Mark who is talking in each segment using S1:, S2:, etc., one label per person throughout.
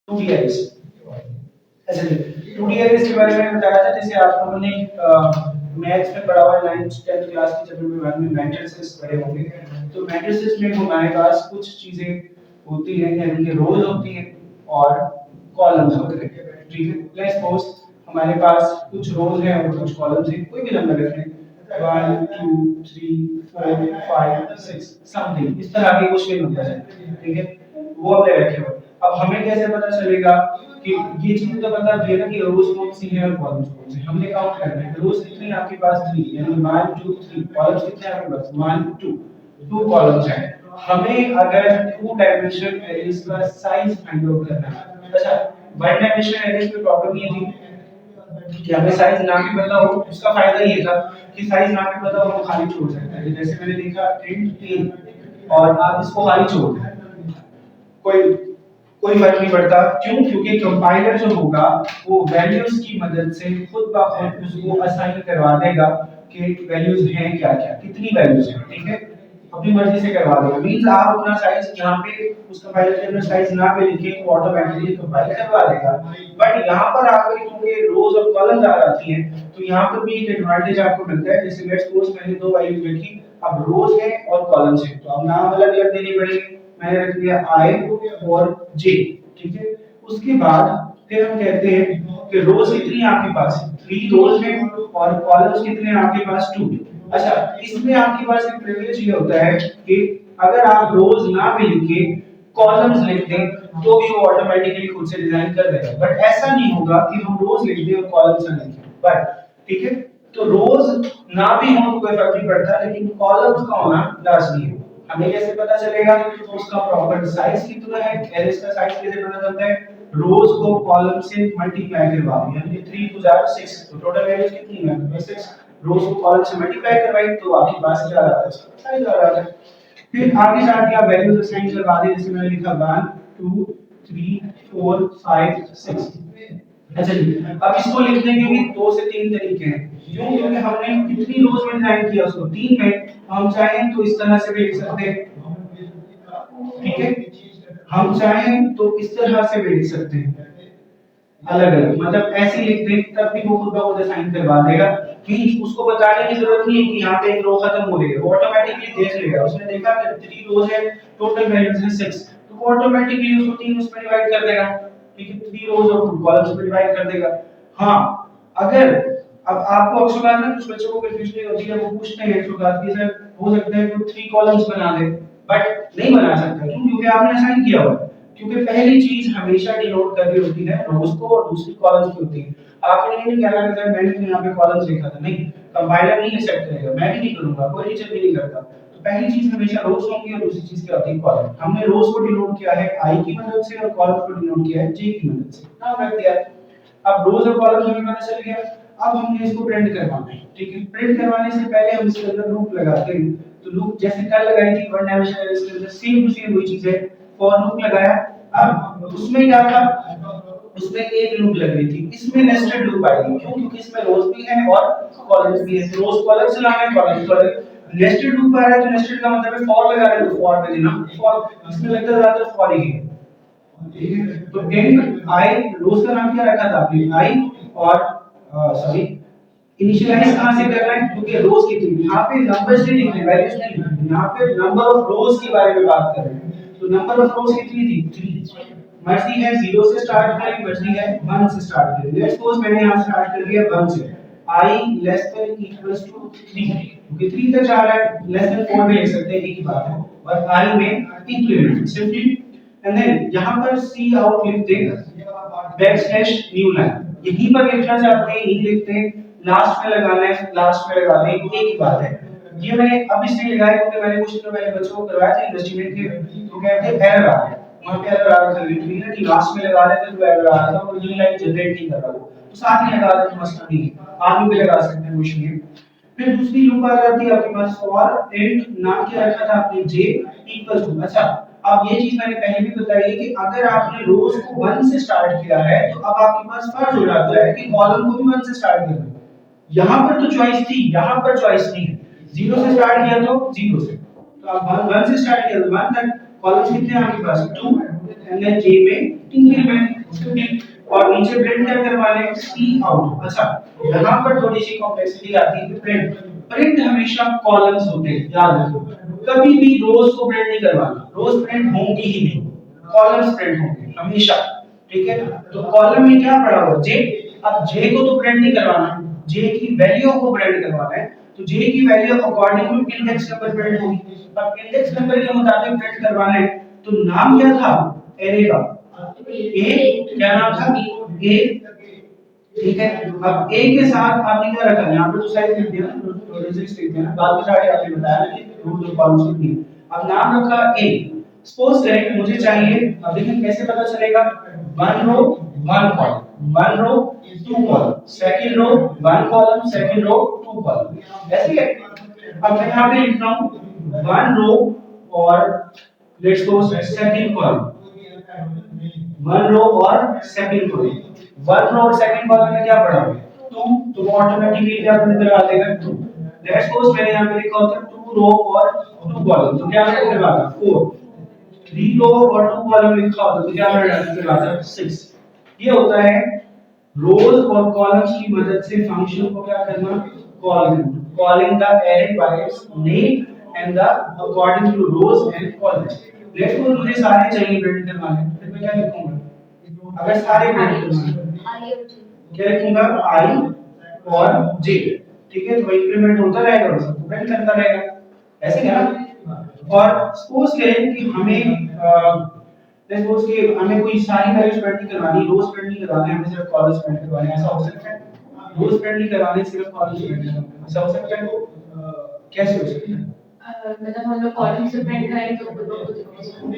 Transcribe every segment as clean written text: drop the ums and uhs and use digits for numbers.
S1: 2D arrays. अच्छा जी, 2D arrays के बारे में बताया था, जैसे आप लोगों ने मैथ्स में पढ़ा हुआ 9th 10th क्लास के चैप्टर में बाद में मैट्रिसेस पढ़े होंगे। तो मैट्रिसेस में हमारे पास कुछ चीजें होती हैं, यानी कि रोज होती हैं और कॉलम्स होते हैं। ठीक है, लेट्स सपोज हमारे पास कुछ रोज हैं और कुछ कॉलम्स हैं, कोई भी नंबर रख लें 1 2 3 4 5 6 समथिंग, इस तरह के कुछ भी नंबर हैं। ठीक है, वो हमने रखे हुए। अब हमें कैसे पता चलेगा कि ये चीज तो बता दिया ना कि रोज कौन सी है और कॉलम्स कौन से, हमने काउंट करना है। रोज कितनी आपके पास 3, यानी 1 2 3, कॉलम्स कितने आपके पास 1 2, 2 कॉलम्स हैं। हमें अगर 2 डायमेंशनल एरेज का साइज फाइंड आउट करना है। अच्छा, 1 डायमेंशनल एरेज में प्रॉब्लम ये थी कि हमें साइज ना भी पता हो, उसका फायदा ये था कि साइज ना भी पता हो हम खाली छोड़ सकते हैं। जैसे मैंने देखा इंट 3 और आप इसको खाली छोड़ दें, कोई कोई फर्क नहीं पड़ता। क्यों? क्योंकि कंपाइलर जो होगा वो वैल्यूज की मदद से खुद ब खुद उसको असाइन करवा देगा कि वैल्यूज हैं क्या क्या, कितनी वैल्यूज हैं। ठीक है, अपनी मर्जी से करवा देगा। मींस आप अपना साइज यहाँ पे उस कंपाइलर के अंदर साइज ना पे लिखे तो ऑटोमेटिकली कंपाइल करवा देगा। बट यहाँ पर आकर क्योंकि रोज और कॉलम्स आ जाती हैं, तो यहाँ पर भी एक एडवांटेज आपको मिलता है। जैसे लेट्स सपोज मैंने दो वैल्यूज रखी, अब रोज है और कॉलम्स है, तो अब नाम अलग अलग देने पड़ेंगे। मैंने रख दिया आई और जे। ठीक है, उसके बाद फिर हम कहते हैं कि रोज कितनी है आपके पास, 3 रोज है और कॉलम्स कितने हैं आपके पास 2। अच्छा, इसमें आपके पास एक प्रिविलेज ये होता है कि अगर आप रोज ना भी लिखे कॉलम्स लिख दें तो भी वो ऑटोमेटिकली खुद से डिजाइन कर देगा। बट ऐसा नहीं होगा कि हम रोज लिख दें और कॉलम्स ना लिखें। बट ठीक है, तो रोज ना भी हो तो कोई फर्क नहीं पड़ता, लेकिन कॉलम्स का होना लाजमी है। हमें कैसे पता चलेगा उसका प्रॉपर साइज कितना है, एरेस का साइज कैसे पता चलता है? रोज को कॉलम से मल्टीप्लाई करवा दिया, यानी 3 2 6, तो टोटल वैल्यूज कितनी है 6। रोज को कॉलम से मल्टीप्लाई करवाई तो आपके पास क्या आ रहा है, साइज आ रहा है। फिर आगे जाके आप वैल्यूज असाइन करवा दें, जैसे मैंने लिखा 1 2 3 4 5 6। अच्छा जी, अब इसको लिखने के भी 2 से 3 तरीके हैं। क्यों? क्योंकि हमने कितनी रोज में डिजाइन किया उसको 3 में, हम चाहें तो इस तरह से भी लिख सकते हैं। ठीक है, हम चाहें तो इस तरह से भी लिख सकते हैं, अलग अलग, मतलब ऐसे लिख दें तब भी वो खुद ब खुद असाइन करवा देगा। मींस उसको बताने की जरूरत नहीं है कि यहाँ पे एक रो खत्म हो रही है, वो ऑटोमेटिकली देख लेगा। उसने देखा कि 3 रोज है, टोटल वैल्यूज है 6, तो वो ऑटोमेटिकली उसको 3 उसमें डिवाइड कर देगा। ठीक है, 3 रोज और कॉलम्स में डिवाइड कर देगा। हाँ, अगर अब आपको अक्सर ना कुछ बच्चों को कंफ्यूजन होती है, वो पूछते हैं अक्सर कि सर हो सकता है कि 3 कॉलम्स बना दे, बट नहीं बना सकता। क्यों? क्योंकि आपने असाइन किया हुआ है। क्योंकि पहली चीज हमेशा डिनोट कर रही होती है रोज को और दूसरी कॉलम्स की होती है। आपने नहीं कहना कि सर मैंने तो यहाँ पे कॉलम्स लिखा था, नहीं, कंपाइलर नहीं एक्सेप्ट करेगा, मैं भी नहीं करूंगा, कोई टीचर भी नहीं करता। तो पहली चीज हमेशा रोज होंगी और दूसरी चीज क्या होती है, कॉलम। हमने रोज को डिनोट किया है आई की मदद से और कॉलम को डिनोट किया है जे की मदद से, नाम रख दिया। अब रोज और कॉलम हमें पता चल गया। अब हमने इसको प्रिंट करवाना है। ठीक है, प्रिंट करवाने से पहले हम इसके अंदर लूप लगाते हैं। तो लूप जैसे कल लगाई थी वन डायमेंशनल इसके अंदर सेम टू सेम वही चीज है, फॉर लूप लगाया। अब उसमें क्या था, उसमें एक लूप लग रही थी, इसमें नेस्टेड लूप आएगी। क्यों? क्योंकि इसमें रोज भी है और कॉलम्स भी है। रोज कॉलम चलाना है, कॉलम कॉलम। नेस्टेड लूप आ रहा है तो नेस्टेड का मतलब है फॉर लगा रहे हो तो फॉर में देना फॉर, इसमें लगता है ज्यादातर फॉर ही है। ठीक है, तो एंड आई रोज का नाम क्या रखा था आपने, आई, और सॉरी इनिशियलाइज कहां से करना है, क्योंकि रोज कितनी, यहाँ पे नंबर्स नहीं लिख रहे, वैल्यूज नहीं लिख रहे, यहाँ पे नंबर ऑफ रोज के बारे में बात कर रहे हैं। तो नंबर ऑफ रोज कितनी थी 3। मर्जी है 0 से स्टार्ट करें, मर्जी है 1 से स्टार्ट करें। लेट्स सपोज मैंने यहां स्टार्ट कर दिया 1 से, i less than equals to 3, क्योंकि 3 तक जा रहा है, लेस देन 4 भी लिख सकते हैं, एक ही बात है। और i में इंक्रीमेंट सिंपली, एंड देन यहां पर सी आउट लिख दें बैकस्लैश न्यू लाइन, यहीं पर लिखना चाहते हैं यहीं लिखते हैं, लास्ट में लगाना है लास्ट में लगा दें, एक ही बात है। ये मैंने अब इसलिए लगाया क्योंकि मैंने कुछ दिनों पहले बच्चों को करवाया था इन्वेस्टमेंट के, तो कहते हैं एरर आ गया, वहां पे एरर आ रहा था लिटरली कि लास्ट में लगा रहे थे तो एरर आ रहा था और न्यू लाइन जनरेट नहीं कर रहा था। तो साथ ही लगा दें तो मसला नहीं है, आगे भी लगा सकते हैं, कुछ नहीं है। फिर दूसरी लूप आ जाती है आपके पास फॉर एंड, नाम क्या रखा था आपने जे इक्वल टू। अच्छा, अब ये चीज मैंने पहले भी बताई है कि अगर आपने रोज को 1 से स्टार्ट किया है तो अब आपके पास फर्ज हो जाता है कि कॉलम को भी 1 से स्टार्ट करना है। यहां पर तो चॉइस थी, यहां पर चॉइस नहीं है। 0 से स्टार्ट किया तो 0 से, तो आप 1 से स्टार्ट किया तो 1 तक, कॉलम्स कितने हैं आपके पास 2, एंड देन जे में इंक्रीमेंट ठीक। और नीचे प्रिंट क्या करवाना है, सी आउट। अच्छा, यहाँ पर थोड़ी सी कॉम्प्लेक्सिटी आती है कि प्रिंट प्रिंट हमेशा कॉलम्स होते हैं, याद रखो। कभी भी रोज को प्रिंट नहीं करवाना, रोज प्रिंट होंगी ही नहीं, कॉलम्स प्रिंट होंगे हमेशा। ठीक है, तो कॉलम में क्या पड़ा हुआ जे। अब जे को तो प्रिंट नहीं करवाना, जे की वैल्यू को प्रिंट करवाना है। तो जे की value according to index number print होगी। अब इंडेक्स नंबर के मुताबिक प्रिंट करवाना है, तो नाम क्या था एरे का, ए क्या नाम था, ए। ठीक है, अब ए के साथ आपने क्या रखा, यहाँ पे तो साइज लिख दिया ना, रेजिस्ट लिख दिया ना, बाद में जाके आपने बताया ना कि रूट ऑफ कॉलम्स लिखनी है। अब नाम रखा ए। सपोज करें मुझे चाहिए, अब देखिए कैसे पता चलेगा, one row one column, one row two column, second row one column, second row two column, ऐसे है। अब मैं यहाँ पे लिख रहा हूँ वन रो और let's go second column, one row और सेकंड कॉलम। वन रो और सेकंड कॉलम में क्या पड़ा है, टू, तो वो ऑटोमेटिकली क्या प्रिंट करवा देगा, टू। लेट्स सपोज मैंने यहाँ पे लिखा होता टू रो और टू कॉलम, तो क्या प्रिंट करवाता, फोर। थ्री रो और टू कॉलम लिखा होता तो क्या प्रिंट करवाता, सिक्स। ये होता है रोज और कॉलम्स की मदद से फंक्शन को क्या करना, कॉल करना, calling the array by its name and the according to rows and columns। Let's suppose मुझे सारे चाहिए प्रिंट करवाने, फिर मैं क्या लिखूंगा, अगर सारे प्रिंट करवाने क्या लिखूंगा, आई और जे। ठीक है, तो इंक्रीमेंट होता रहेगा और सब प्रिंट करता रहेगा, ऐसे है ना। और सपोज करें कि हमें सपोज कि हमें कोई सारी वैल्यूज प्रिंट नहीं करवानी, रोज प्रिंट नहीं करवाने, हमें सिर्फ कॉलम्स प्रिंट करवाने, ऐसा हो सकता है। रोज प्रिंट नहीं करवाने, सिर्फ कॉलम्स प्रिंट करवाने, ऐसा हो सकता है। कैसे हो सकता है,
S2: मतलब हम लोग कॉलम से प्रिंट करें तो खुद ब खुद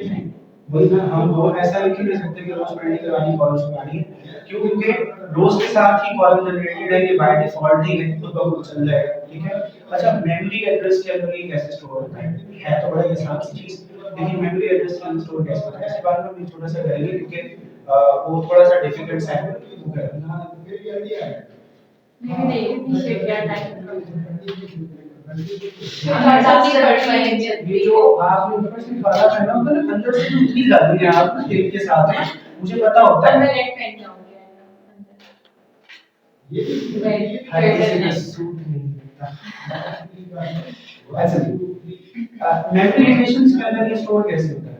S1: वही ना, हम वो ऐसा लिख ही नहीं सकते कि रोज प्रिंट नहीं करवानी, कॉलम्स करवानी है। क्यों, क्योंकि रोज के साथ ही कॉलम जनरेटेड है, ये बाय डिफॉल्ट ही है, खुद ब खुद चल जाएगा। ठीक है। अच्छा, मेमोरी एड्रेस के अंदर ये कैसे स्टोर होता है तो बड़ा आसान सी चीज, लेकिन मेमोरी एड्रेस के अंदर स्टोर कैसे होता है इसके बारे में भी थोड़ा सा करेंगे, क्योंकि वो थोड़ा सा डिफिकल्ट सा है, वो करना।
S2: मैं भी देखूंगी कि क्या टाइप
S1: ये जो आपने ऊपर से पढ़ा था ना, मतलब अंदर से उतनी जाती है आप तेल के साथ में, मुझे पता होता है।
S2: मैं रेड पेन जाऊंगी
S1: ये हर किसी का सूट नहीं होता। ऐसे मेमोरी लोकेशंस के अंदर ये स्टोर कैसे होता है,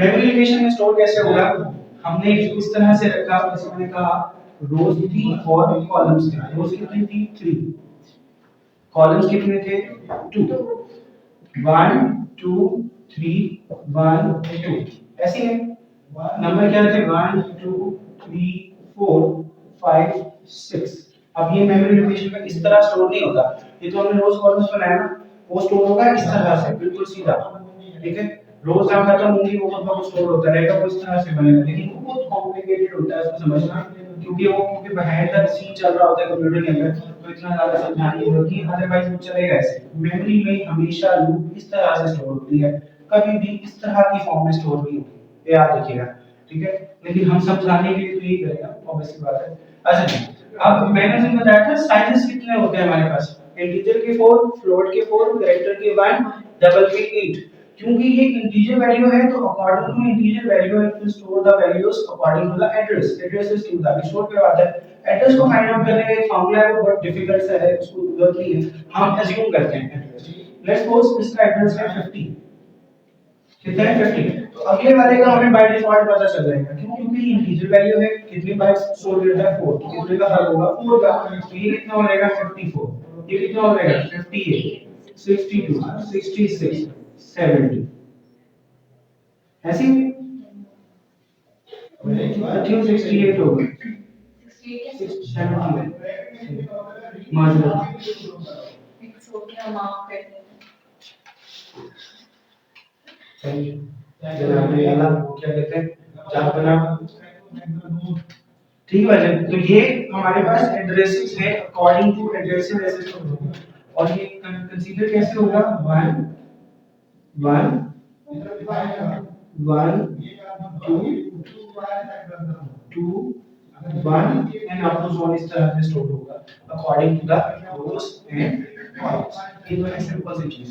S1: मेमोरी लोकेशन में स्टोर कैसे होगा, हमने इस तरह से रखा, जैसे मैंने कहा रोज थी और कॉलम्स थे, रोज कितनी थी, थ्री, कॉलम्स कितने थे, two, one two three, one two, ऐसे है। नंबर क्या थे, one two three four five six. अब ये मेमोरी लोकेशन में इस तरह स्टोर नहीं होता, ये तो हमने रोज कॉलम्स बनाया ना, वो स्टोर होगा इस तरह से, बिल्कुल सीधा। ठीक है, रोज जब खत्म होंगी वो खुद ब खुद स्टोर होता रहेगा, वो इस तरह से बनेगा, लेकिन वो बहुत कॉम्प्लिकेटेड होता है उसको समझना, क्योंकि बाहर तक सी चल रहा होता है कंप्यूटर के अंदर, तो इतना ज्यादा समझाने की जरूरत नहीं, अदरवाइज वो चलेगा ऐसे। मेमोरी में हमेशा लूप इस तरह से स्टोर होती है, कभी भी इस तरह की फॉर्म में स्टोर नहीं होती, ये याद रखिएगा। ठीक है, लेकिन हम समझाने के लिए तो यही करेंगे, ऑब्वियस बात है। अच्छा जी, अब मैंने जो बताया था साइजेस कितने होते हैं हमारे पास, इंटीजर के 4, फ्लोट के 4, कैरेक्टर के 1, डबल के 8। क्योंकि ये इंटीजर वैल्यू है, तो according to integer value it will store the values according to the address, address is to the store करवाता है। एड्रेस को फाइंड आउट करने का एक फार्मूला है, वो बहुत डिफिकल्ट सा है, उसको जरूरत नहीं है, हम अज्यूम करते हैं एड्रेस। लेट्स सपोज इसका एड्रेस है 50, कितना है 50, तो अगले वाले का हमें बाय डिफॉल्ट पता चल जाएगा, क्यों, क्योंकि इंटीजर वैल्यू है, कितने बाइट्स स्टोर करता है 4, तो कितने का हल होगा 4 का, तो ये कितना हो जाएगा 54, ये कितना हो जाएगा 58, 62, 66, 70, ऐसे ही 68 होगा, 70 माजरा। Thank you. जनाब ने अल्लाह क्या कहते हैं, चाप बना। ठीक है, तो ये हमारे पास एड्रेसेस है, अकॉर्डिंग टू एड्रेसेस ऐसे होगा, और ये कंसीडर कैसे होगा, 1 1 1 2 2 1 and up to so on, इस तरह से स्टोर होगा according to the rows and columns. ये तो है सिंपल सी चीज।